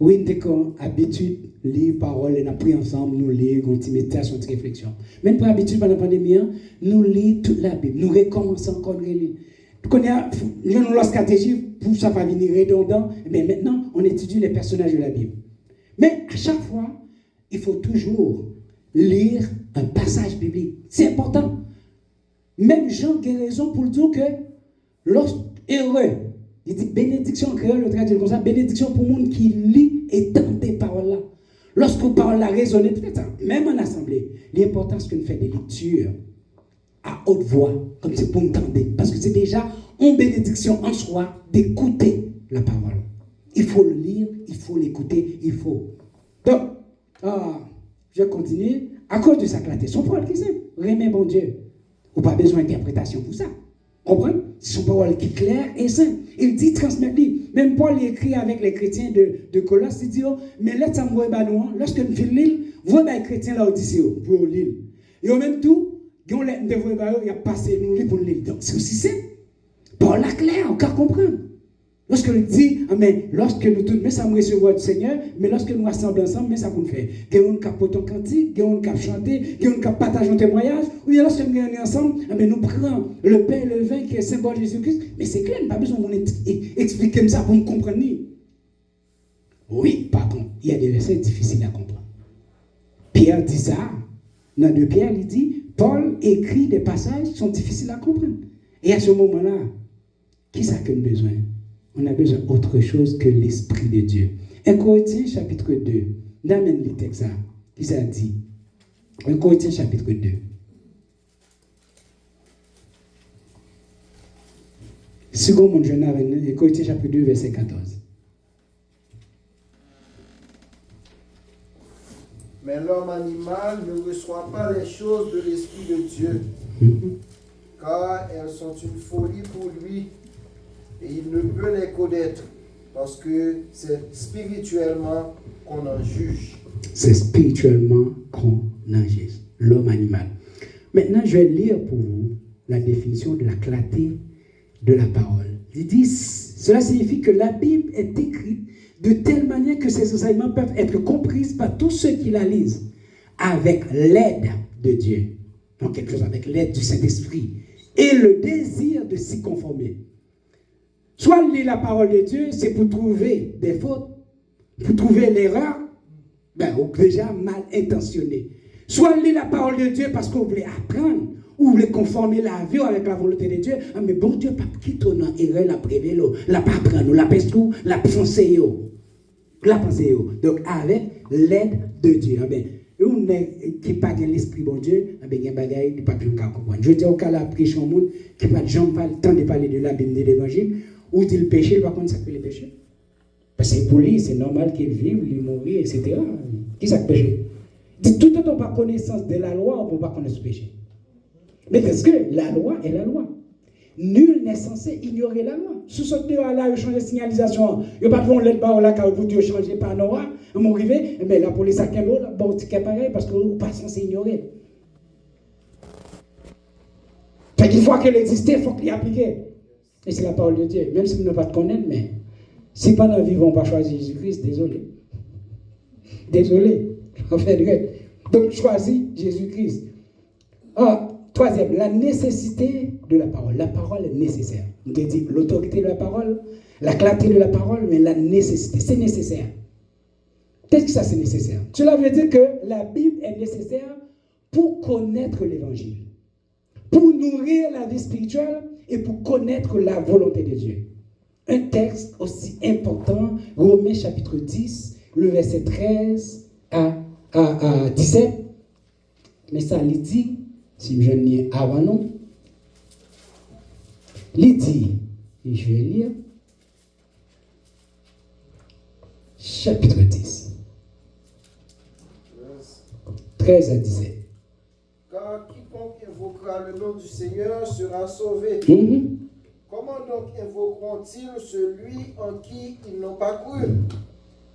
Oui, nous avons habitude de lire parole et nous appris ensemble, nous lire, une petite méditation, une petite réflexion. Même pour habitude pendant la pandémie, nous lisons toute la Bible. Nous recommençons encore à lire. Nous avons la stratégie pour ça va venir redondant. Mais maintenant, on étudie les personnages de la Bible. Mais à chaque fois, il faut toujours lire un passage biblique. C'est important. Même Jean a raison pour dire que heureux, il dit bénédiction en créole, le traduit comme ça, bénédiction pour le monde qui lit et tente des paroles-là. Lorsque vous parlez la raisonner, peut-être même en assemblée, l'important c'est que nous fassions des lectures à haute voix, comme c'est pour nous entendre. Parce que c'est déjà une bénédiction en soi d'écouter la parole. Il faut le lire, il faut l'écouter, il faut. Donc, je continue. À cause de sa clarté, son parole qui est simple. Remet bon Dieu. Ou pas besoin d'interprétation pour ça. Comprenez? C'est son parole qui est claire et simple. Il dit transmettre-lui. Même Paul écrit avec les chrétiens de Colosse, il dit, mais là, ça me voit lorsque nous faisons l'île, vous voyez les chrétiens là au pour l'île. Et en même temps, il y a passé nous pour l'île. Donc c'est aussi simple. Paul la clair, on peut comprendre. Lorsque nous dit, mais lorsque nous tous, mais ça me recevoir du Seigneur, mais lorsque nous assemblons ensemble, mais ça qu'on fait. Il y a un qui porte un cantique, il y a un qui chanter, il y a un qui partage un témoignage, ou bien lorsque nous sommes ensemble, mais nous prenons le pain et le vin qui est symbole de Jésus-Christ. Mais c'est clair, pas besoin d'expliquer ça pour nous comprendre. Oui, par contre, il y a des versets difficiles à comprendre. Pierre dit ça, dans 2 Pierre, il dit, Paul écrit des passages qui sont difficiles à comprendre. Et à ce moment-là, qui ça que nous avons besoin? On a besoin d'autre chose que l'Esprit de Dieu. 1 Corinthiens chapitre 2. N'amène le texte là. Qui ça dit? 1 Corinthiens chapitre 2. Second mon jeune 1 Corinthiens chapitre 2, verset 14. Mais l'homme animal ne reçoit pas les choses de l'Esprit de Dieu, car elles sont une folie pour lui. Et il ne peut les connaître parce que c'est spirituellement qu'on en juge. C'est spirituellement qu'on en juge. L'homme animal. Maintenant, je vais lire pour vous la définition de la clarté de la parole. Il dit, cela signifie que la Bible est écrite de telle manière que ses enseignements peuvent être compris par tous ceux qui la lisent avec l'aide de Dieu. Donc quelque chose avec l'aide du Saint-Esprit et le désir de s'y conformer. Soit lire la parole de Dieu, c'est pour trouver des fautes, pour trouver l'erreur, ou déjà mal intentionné. Soit lire la parole de Dieu parce que vous voulez apprendre, ou vous voulez conformer la vie avec la volonté de Dieu. Mais bon Dieu, pas quitter dans l'erreur, la prélever, la pas apprendre, la pestou, la penser. La pensée. Donc avec l'aide de Dieu. On qui pas de l'esprit bon Dieu, il y a des bagailles qui pas plus comprendre. Je dis au cas là prêcher au monde qui pas de temps de parler de la Bible de l'évangile. Ou dit le péché, il va connaître ça que le péché. Parce que pour lui, c'est normal qu'il vive, il mourir, etc. Qui ça le péché? Dit tout le temps pas connaissance de la loi, on ne peut pas connaître ce péché. Mais parce que la loi est la loi. Nul n'est censé ignorer la loi. Sous ce là, il change de signalisation. Il n'y a pas de l'aide par là, car vous devez changer par Nora. Vous arrivez, mais la police a qu'un mot, bon, c'est pareil, parce que vous n'êtes pas censé ignorer. Fait qu'une fois qu'elle existait, il faut qu'il y applique. Et c'est la parole de Dieu. Même si vous ne pouvez pas te connaître, mais si pendant la vie, on ne va pas choisir Jésus-Christ, désolé. Désolé. En fait, donc, choisis Jésus-Christ. Troisième, la nécessité de la parole. La parole est nécessaire. On te dit l'autorité de la parole, la clarté de la parole, mais la nécessité. C'est nécessaire. Qu'est-ce que ça, c'est nécessaire? Cela veut dire que la Bible est nécessaire pour connaître l'Évangile, pour nourrir la vie spirituelle et pour connaître la volonté de Dieu. Un texte aussi important, Romains chapitre 10, le verset 13 à 17. Mais ça, il dit, si je lis avant nous, il dit, et je vais lire, chapitre 10, 13 à 17. Car quiconque invoquera le nom du Seigneur sera sauvé. Comment donc invoqueront-ils celui en qui ils n'ont pas cru?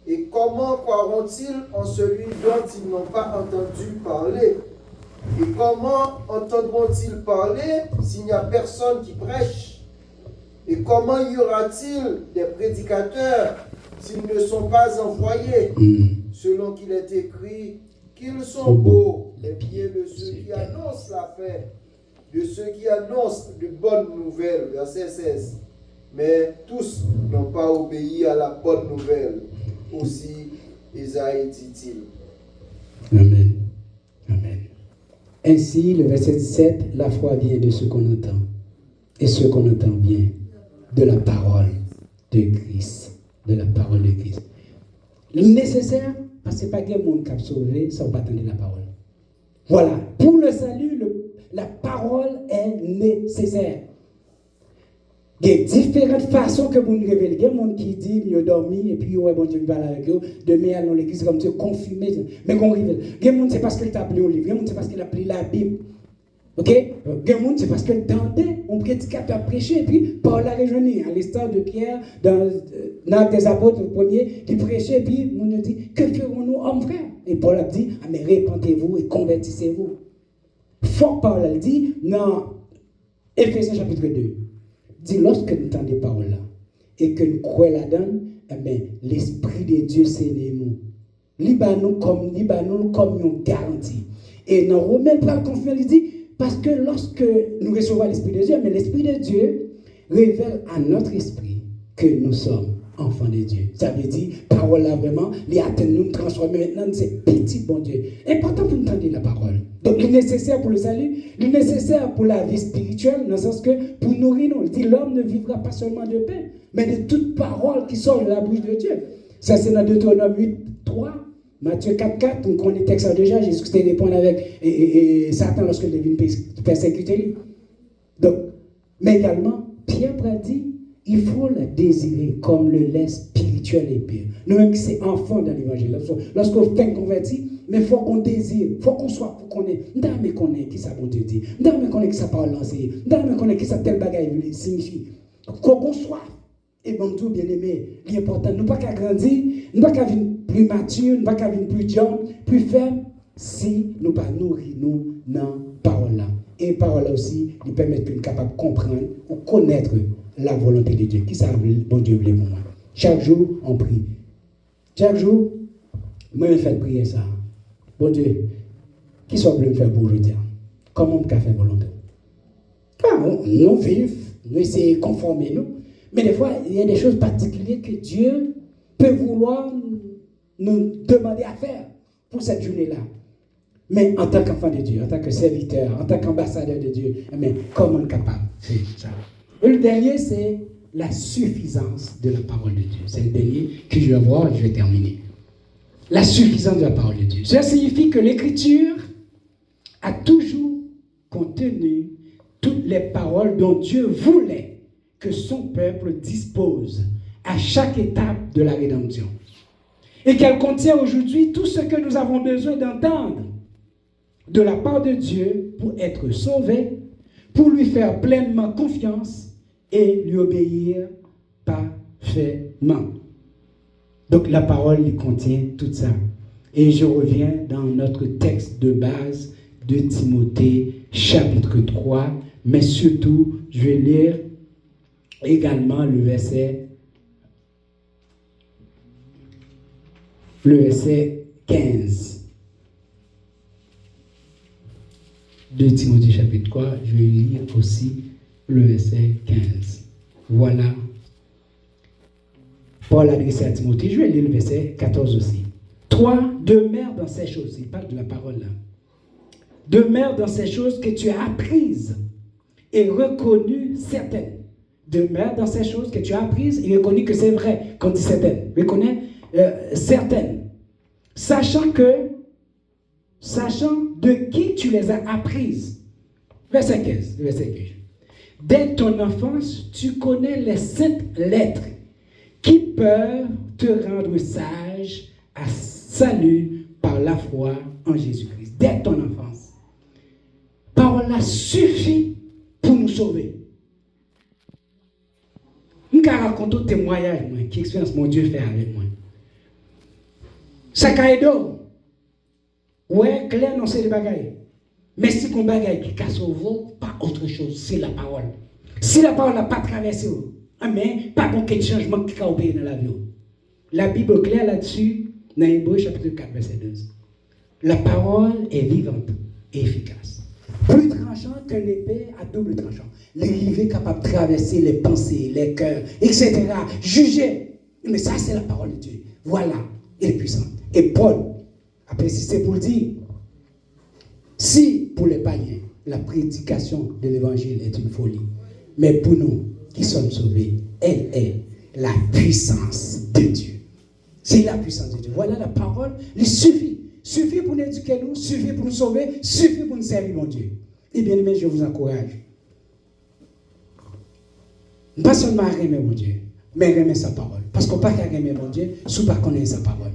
Et comment croiront-ils en celui dont ils n'ont pas entendu parler? Et comment entendront-ils parler s'il n'y a personne qui prêche? Et comment y aura-t-il des prédicateurs s'ils ne sont pas envoyés? Selon qu'il est écrit qu'ils sont beaux les pieds de ceux qui annoncent la paix, de ceux qui annoncent de bonnes nouvelles. Verset 16. Mais tous n'ont pas obéi à la bonne nouvelle. Aussi, Isaïe dit-il. Amen. Amen. Ainsi, le verset 17, la foi vient de ce qu'on entend. Et ce qu'on entend vient de la parole de Christ. De la parole de Christ. Le nécessaire, parce que ce n'est pas qu'il y a monde qui a sauvé sans pas attendre la parole. Voilà. Pour le salut, la parole est nécessaire. Il y a différentes façons que vous nous révélez. Il y a des gens qui disent, ils ont dormi, et puis, ouais, bon Dieu, parle avec eux. Demain, allons à l'église comme ça, confirmé. Mais qu'on révèle. Il y a des gens, c'est parce qu'il a appelé au livre. Il y a des gens, c'est parce qu'il a appelé la Bible. Ok? Il y a des gens, c'est parce qu'il tentait, on prédicateur prêcher, et puis, Paul a rejoint, à l'instar de Pierre, dans l'Acte des Apôtres, le premier, il prêchait, et puis, on nous dit, que ferons-nous, hommes frères? Et Paul a dit, ah, mais répentez-vous et convertissez-vous. Fort Paul a dit, dans Éphésiens chapitre 2. Dit, lorsque nous entendons des paroles là, et que nous croyons là-dedans, eh bien, l'Esprit de Dieu, c'est nous. Nous comme une garantie. Et dans Romains, Paul confirme, il dit, parce que lorsque nous recevons l'Esprit de Dieu, mais l'Esprit de Dieu révèle à notre esprit que nous sommes enfants de Dieu. Ça veut dire, parole là vraiment, les atteindre, nous transformer maintenant, c'est petit bon Dieu. Important pour nous entendre la parole. Donc, il est nécessaire pour le salut, il est nécessaire pour la vie spirituelle, dans le sens que pour nourrir nous, il dit, l'homme ne vivra pas seulement de pain, mais de toute parole qui sort de la bouche de Dieu. Ça, c'est dans Deutéronome 8, 3, Matthieu 4, 4, on connaît le texte déjà, Jésus qui répond avec et Satan lorsqu'il devine persécuter. Donc, mais également, Pierre a dit, il faut le désirer comme le lait spirituel et pur. Nous-mêmes qui sommes enfants dans l'évangile, lorsqu'on fait converti, mais il faut qu'on désire, il faut qu'on soit, pour qu'on ait, nous qu'on ait qui ça bon Dieu dit, nous qu'on ait qui ça parle lancé, nous qu'on ait qui ça tel bagaille signifie. Qu'on soit, et bon tout bien aimé, l'important, nous pas qu'à grandir, nous pas qu'à venir plus mature, nous pas qu'à venir plus jeune, plus ferme, si nous pas nourrir nous dans parole là. Et parole là aussi, nous permettent que nous capables de comprendre ou connaître la volonté de Dieu. Qui ça, bon Dieu, voulait pour moi? Chaque jour, on prie. Chaque jour, moi, je fais prier ça. Bon Dieu, qui soit voulu me faire pour aujourd'hui? Comment on peut faire volonté? Nous vivons, nous essayons de conformer nous. Mais des fois, il y a des choses particulières que Dieu peut vouloir nous demander à faire pour cette journée-là. Mais en tant qu'enfant de Dieu, en tant que serviteur, en tant qu'ambassadeur de Dieu, mais comment on est capable? C'est ça. Et le dernier, c'est la suffisance de la parole de Dieu. C'est le dernier que je vais voir et je vais terminer. La suffisance de la parole de Dieu. Ça signifie que l'Écriture a toujours contenu toutes les paroles dont Dieu voulait que son peuple dispose à chaque étape de la rédemption. Et qu'elle contient aujourd'hui tout ce que nous avons besoin d'entendre de la part de Dieu pour être sauvés, pour lui faire pleinement confiance et lui obéir parfaitement. Donc la parole il contient tout ça. Et je reviens dans notre texte de base de Timothée chapitre 3, mais surtout je vais lire également le verset 15 de Timothée chapitre 3, je vais lire aussi le verset 15. Voilà. Paul adressé à Timothée, je vais lire le verset 14 aussi. Toi, demeure dans ces choses, il parle de la parole là. Demeure dans ces choses que tu as apprises et reconnues certaines. Demeure dans ces choses que tu as apprises et reconnues que c'est vrai, quand dit certaines. Reconnais certaines. Sachant de qui tu les as apprises. Verset 15. Dès ton enfance, tu connais les saintes lettres qui peuvent te rendre sage à salut par la foi en Jésus-Christ. Dès ton enfance. Parole-là suffit pour nous sauver. Je vais raconter un témoignage qui expérience mon Dieu fait avec moi. Ça caïdo. Ouais, clair, non, c'est des bagailles. Mais si on bagaille qui casse au vent, pas autre chose, c'est la parole. Si la parole n'a pas traversé, Mais pas bon quel changement qui a opéré dans la vie. La Bible est claire là-dessus, dans Hébreux chapitre 4, verset 12. La parole est vivante et efficace. Plus tranchant qu'un épée à double tranchant. L'épée capable de traverser les pensées, les cœurs, etc. Juger. Mais ça, c'est la parole de Dieu. Voilà, elle est puissante. Et Paul a persisté pour dire, si pour les païens, la prédication de l'évangile est une folie, mais pour nous qui sommes sauvés, elle est la puissance de Dieu. C'est la puissance de Dieu. Voilà la parole, il suffit. Suffit pour nous éduquer nous, suffit pour nous sauver, suffit pour nous servir mon Dieu. Et bien aimé, je vous encourage. Pas seulement à aimer mon Dieu, mais à aimer sa parole. Parce qu'on ne peut pas aimer mon Dieu, si on ne connaît pas connaître sa parole.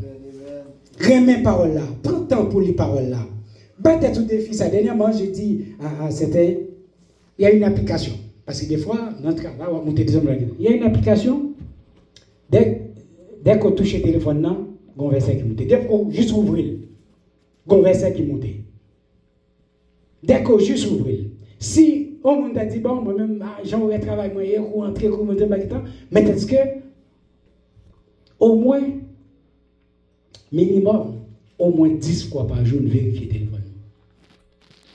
Aimer parole là, prends le temps pour les paroles là. Battez tout défi. Ça dernièrement, j'ai dit c'était, il y a une application. Parce que des fois, notre travail, on va monter des hommes. Il y a une application, dès qu'on touche le téléphone là, on va verset qui monte. Dès qu'on juste ouvrir, on verset qui monte. Dès qu'on juste ouvrir. Si on monde a dit, bon, moi-même, j'aimerais travailler, moi, hier, ou entrer, ou monter, mais est-ce que, au moins, minimum, au moins 10 fois par jour, nous vérifions le téléphone.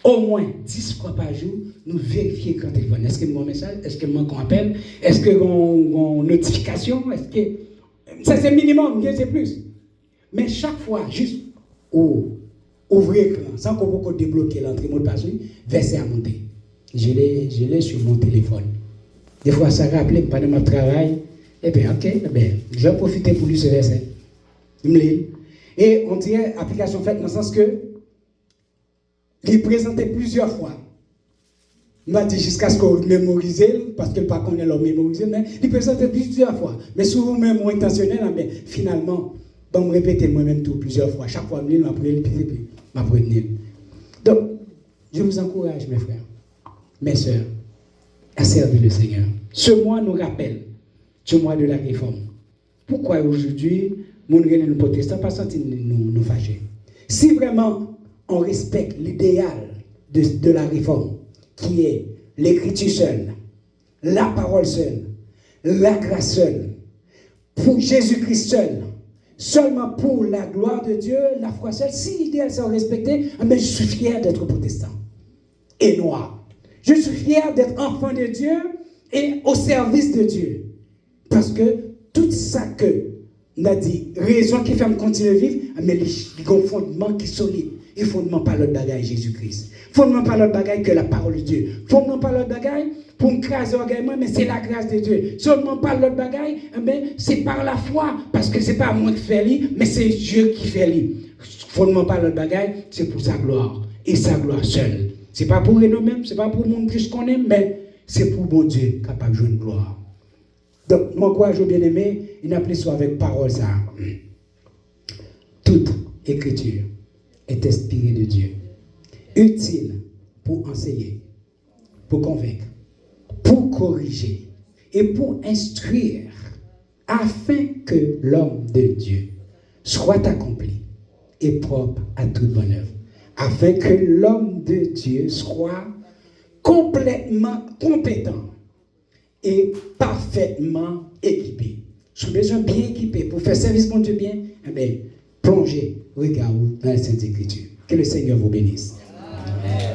Au moins 10 fois par jour, nous vérifions quand téléphone. Est-ce que mon message, est-ce que mon appel, est-ce que mon notification, est-ce que. Ça, c'est minimum, bien c'est plus. Mais chaque fois, juste ouvrir l'écran, sans qu'on puisse débloquer l'entrée mot de passe, verset à monter. Je l'ai sur mon téléphone. Des fois, ça rappelle pendant mon travail. Eh bien, ok, je vais profiter pour lui ce verset. Il me lit. Et on dirait application faite dans le sens que il présentait plusieurs fois. Il m'a dit jusqu'à ce qu'on mémorise, parce que pas qu'on ait le mémorisé, mais il présentait plusieurs fois. Mais souvent même intentionnel, mais finalement, je me répéter moi-même tout plusieurs fois. Chaque fois, je m'apprends. Donc, je vous encourage, mes frères, mes sœurs, à servir le Seigneur. Ce mois nous rappelle, ce mois de la réforme. Pourquoi aujourd'hui, nous ne protestants pas sentir nous fâcher? Si vraiment on respecte l'idéal de la réforme, qui est l'écriture seule, la parole seule, la grâce seule, pour Jésus-Christ seul, seulement pour la gloire de Dieu, la foi seule, si l'idéal sont respectés, je suis fier d'être protestant et noir. Je suis fier d'être enfant de Dieu et au service de Dieu. Parce que tout ça que on a dit, raison qui fait me continuer à vivre, mais il y a un fondement qui est solide. Et fondement par l'autre bagaille Jésus-Christ. Fondement par l'autre bagaille que la parole de Dieu. Fondement par l'autre bagaille pour me craser orgueillement, mais c'est la grâce de Dieu. Seulement par l'autre bagaille, c'est par la foi, parce que c'est pas moi qui fais lui, mais c'est Dieu qui fait lui. Fondement par l'autre bagaille, c'est pour sa gloire. Et sa gloire seule. C'est pas pour nous-mêmes, c'est pas pour le monde plus qu'on aime, mais c'est pour bon Dieu capable de jouer une gloire. Donc, mon courage bien-aimé, il n'a plus soit avec parole ça. Toute écriture est inspirée de Dieu, utile pour enseigner, pour convaincre, pour corriger et pour instruire, afin que l'homme de Dieu soit accompli et propre à toute bonne œuvre, afin que l'homme de Dieu soit complètement compétent et parfaitement équipé. Si vous avez besoin bien équipé pour faire service mon Dieu bien, plongez, regardez dans les Saintes Écritures. Que le Seigneur vous bénisse. Amen.